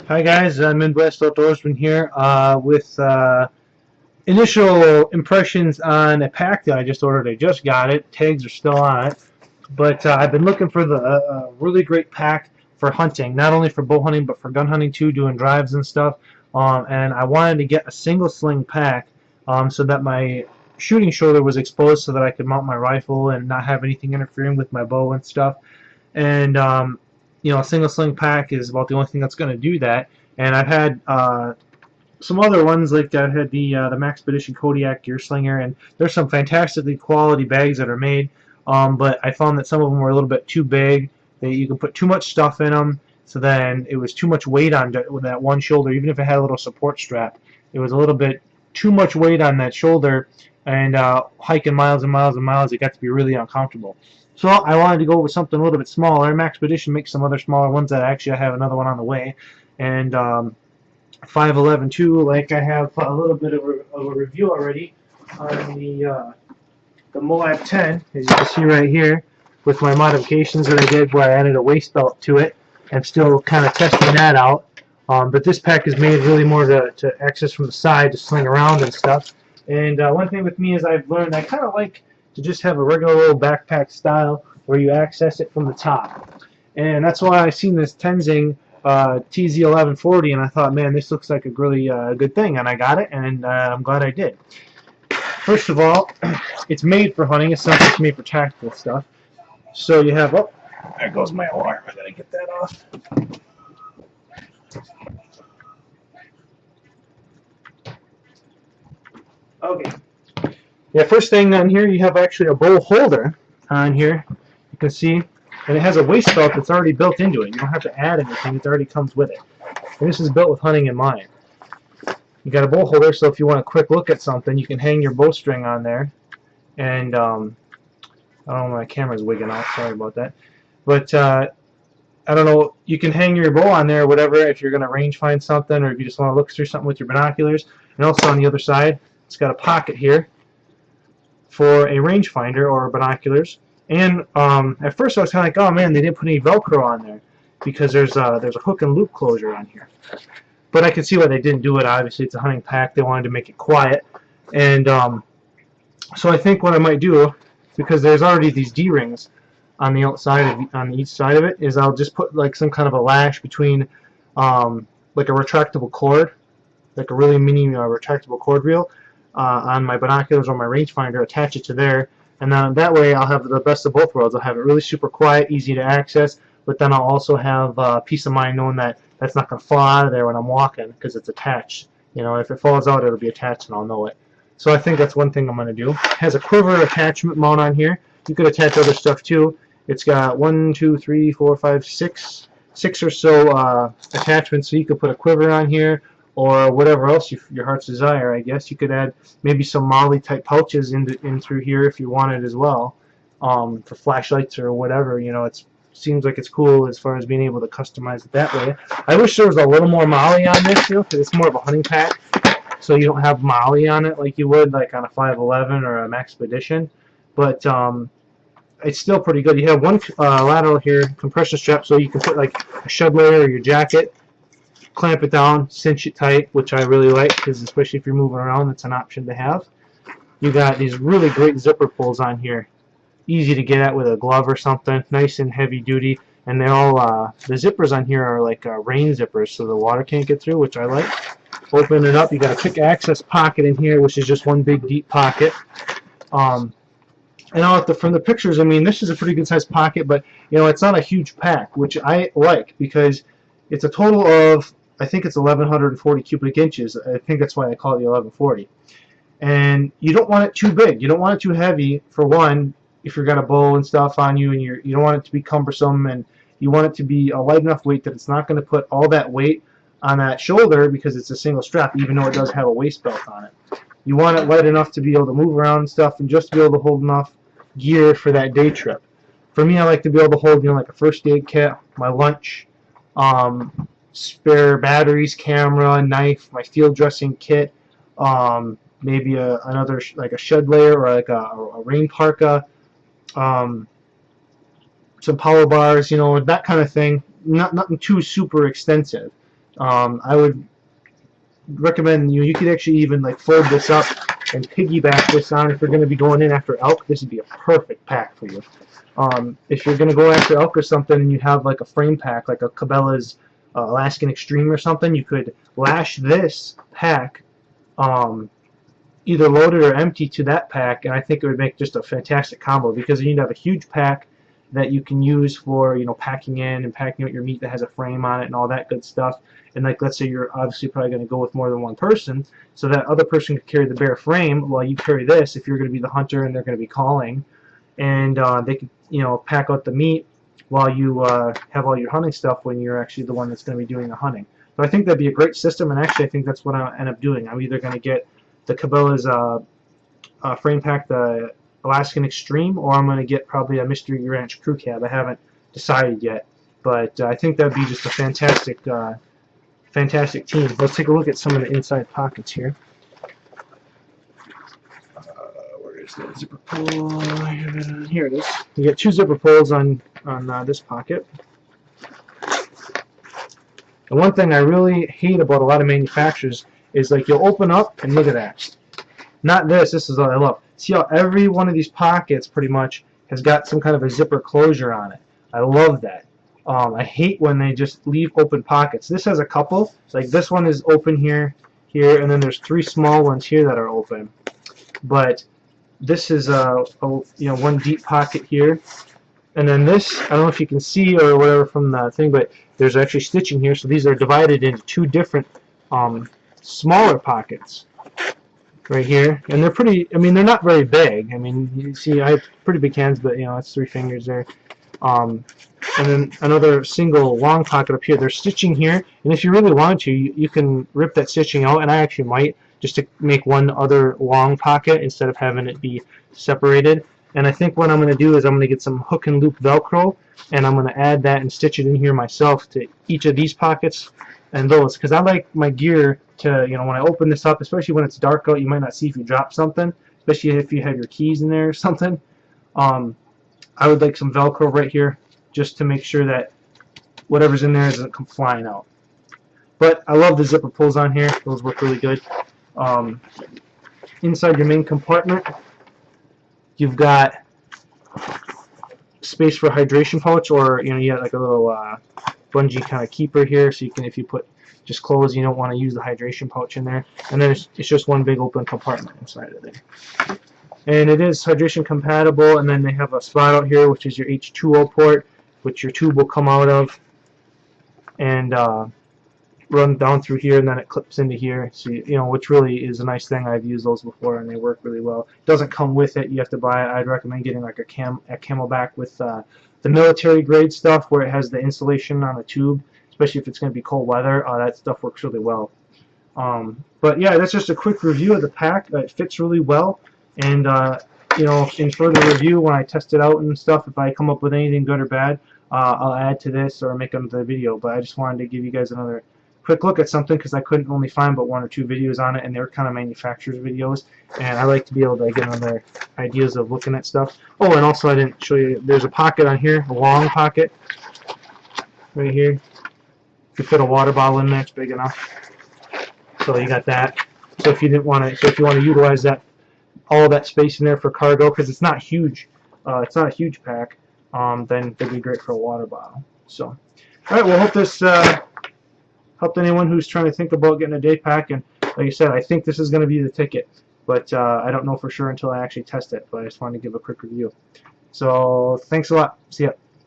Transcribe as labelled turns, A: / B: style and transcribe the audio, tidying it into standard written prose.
A: Hi guys, Midwest Outdoorsman here with initial impressions on a pack that I just ordered. I just got it. Tags are still on it, but I've been looking for the really great pack for hunting, not only for bow hunting but for gun hunting too, doing drives and stuff. And I wanted to get a single sling pack so that my shooting shoulder was exposed, so that I could mount my rifle and not have anything interfering with my bow and stuff. And a single sling pack is about the only thing that's going to do that. And I've had some other ones, like I had the Maxpedition Kodiak Gear Slinger, and there's some fantastically quality bags that are made. But I found that some of them were a little bit too big. That you could put too much stuff in them, so then it was too much weight on that one shoulder. Even if it had a little support strap, it was a little bit too much weight on that shoulder, and hiking miles and miles and miles, it got to be really uncomfortable. So I wanted to go with something a little bit smaller. Maxpedition makes some other smaller ones that actually I have another one on the way. And 511 too, like I have a little bit of a review already on the Moab 10, as you can see right here, with my modifications that I did where I added a waist belt to it. I'm still kind of testing that out. But this pack is made really more to access from the side, to sling around and stuff. And one thing with me is I've learned I kind of like to just have a regular old backpack style where you access it from the top. And that's why I seen this Tenzing tz1140, and I thought, man, this looks like a really good thing, and I got it, and I'm glad I did. First of all, it's made for hunting. It's not just made for tactical stuff. So you have, oh, there goes my alarm. I gotta get that off. Okay. Yeah, first thing on here, you have actually a bow holder on here. You can see, and it has a waist belt that's already built into it. You don't have to add anything; it already comes with it. And this is built with hunting in mind. You got a bow holder, so if you want a quick look at something, you can hang your bowstring on there. And I don't know, my camera's wigging out. Sorry about that. But I don't know, you can hang your bow on there or whatever if you're going to range find something, or if you just want to look through something with your binoculars. And also on the other side, it's got a pocket here for a rangefinder or binoculars. And at first I was kind of like, oh man, they didn't put any Velcro on there, because there's a hook and loop closure on here. But I can see why they didn't do it. Obviously, it's a hunting pack. They wanted to make it quiet. And so I think what I might do, because there's already these D-rings on the outside, on each side of it, is I'll just put like some kind of a lash between like a retractable cord, like a really mini retractable cord reel, on my binoculars or my rangefinder, attach it to there, and then that way I'll have the best of both worlds. I'll have it really super quiet, easy to access, but then I'll also have peace of mind knowing that that's not going to fall out of there when I'm walking, because it's attached. You know, if it falls out, it'll be attached and I'll know it. So I think that's one thing I'm going to do. It has a quiver attachment mount on here. You could attach other stuff too. It's got 1, 2, 3, 4, 5, 6 or so attachments, so you could put a quiver on here, or whatever else your heart's desire. I guess you could add maybe some Molly type pouches in through here if you wanted as well, for flashlights or whatever. You know, it seems like it's cool as far as being able to customize it that way. I wish there was a little more Molly on this, you know, because it's more of a hunting pack, so you don't have Molly on it like you would like on a 511 or a Maxpedition. But it's still pretty good. You have one lateral here compression strap, so you can put like a shed layer or your jacket, clamp it down, cinch it tight, which I really like, because especially if you're moving around, that's an option to have. You got these really great zipper pulls on here, easy to get at with a glove or something, nice and heavy duty, and they're all the zippers on here are like rain zippers, so the water can't get through, which I like. Open it up, you got a quick access pocket in here, which is just one big deep pocket. And from the pictures, I mean, this is a pretty good sized pocket, but you know, it's not a huge pack, which I like, because it's a total of, I think it's 1140 cubic inches. I think that's why I call it the 1140. And you don't want it too big. You don't want it too heavy, for one, if you've got a bow and stuff on you, and you don't want it to be cumbersome, and you want it to be a light enough weight that it's not going to put all that weight on that shoulder, because it's a single strap, even though it does have a waist belt on it. You want it light enough to be able to move around and stuff, and just to be able to hold enough gear for that day trip. For me, I like to be able to hold, you know, like a first aid kit, my lunch, spare batteries, camera, knife, my field dressing kit, maybe another like a shed layer or like a rain parka, some power bars, you know, that kind of thing. Nothing too super extensive. I would recommend you could actually even like fold this up and piggyback this on if you're going to be going in after elk. This would be a perfect pack for you. If you're going to go after elk or something and you have like a frame pack, like a Cabela's Alaskan Extreme or something, you could lash this pack either loaded or empty to that pack, and I think it would make just a fantastic combo because you'd have a huge pack that you can use for packing in and packing out your meat that has a frame on it and all that good stuff. And like let's say you're obviously probably going to go with more than one person, so that other person could carry the bare frame while you carry this if you're going to be the hunter and they're going to be calling, and they could pack out the meat while you have all your hunting stuff when you're actually the one that's going to be doing the hunting. So I think that'd be a great system, and actually I think that's what I'll end up doing. I'm either going to get the Cabela's frame pack, the Alaskan Extreme, or I'm going to get probably a Mystery Ranch Crew Cab. I haven't decided yet, but I think that'd be just a fantastic, fantastic team. Let's take a look at some of the inside pockets here. Where is the zipper pull? Here it is. You get two zipper pulls on this pocket. And one thing I really hate about a lot of manufacturers is like you'll open up and look at that. Not this. This is what I love. See how every one of these pockets pretty much has got some kind of a zipper closure on it. I love that. I hate when they just leave open pockets. This has a couple. Like this one is open here, and then there's three small ones here that are open. But this is one deep pocket here. And then this, I don't know if you can see or whatever from the thing, but there's actually stitching here. So these are divided into two different smaller pockets right here. And they're pretty, I mean, they're not very big. I mean, you see I have pretty big hands, but it's 3 fingers there. And then another single long pocket up here. There's stitching here. And if you really want to, you can rip that stitching out. And I actually might, just to make one other long pocket instead of having it be separated. And I think what I'm going to do is I'm going to get some hook and loop Velcro, and I'm going to add that and stitch it in here myself to each of these pockets and those, because I like my gear to, when I open this up, especially when it's dark out, you might not see if you drop something, especially if you have your keys in there or something. I would like some Velcro right here just to make sure that whatever's in there doesn't come flying out. But I love the zipper pulls on here. Those work really good. Inside your main compartment, you've got space for a hydration pouch, or you have like a little bungee kind of keeper here, so you can, if you put just clothes, you don't want to use the hydration pouch in there. And then it's just one big open compartment inside of there. And it is hydration compatible. And then they have a spot out here, which is your H2O port, which your tube will come out of, and run down through here, and then it clips into here. So which really is a nice thing. I've used those before, and they work really well. It doesn't come with it. You have to buy it. I'd recommend getting like a Camelback with the military grade stuff, where it has the insulation on the tube, especially if it's going to be cold weather. That stuff works really well. But yeah, that's just a quick review of the pack. It fits really well, and in further review, when I test it out and stuff, if I come up with anything good or bad, I'll add to this or make another video. But I just wanted to give you guys another quick look at something, because I couldn't only find but 1 or 2 videos on it, and they were kind of manufacturers videos, and I like to be able to get other ideas of looking at stuff. Oh, and also I didn't show you, there's a pocket on here, a long pocket right here. You can fit a water bottle in there, it's big enough. So you got that. So if you didn't want to, if you want to utilize that, all that space in there for cargo, because it's not huge, it's not a huge pack, then it'd be great for a water bottle. So, all right, well, hope this helped anyone who's trying to think about getting a day pack. And like I said, I think this is going to be the ticket, but I don't know for sure until I actually test it. But I just wanted to give a quick review. So thanks a lot. See ya.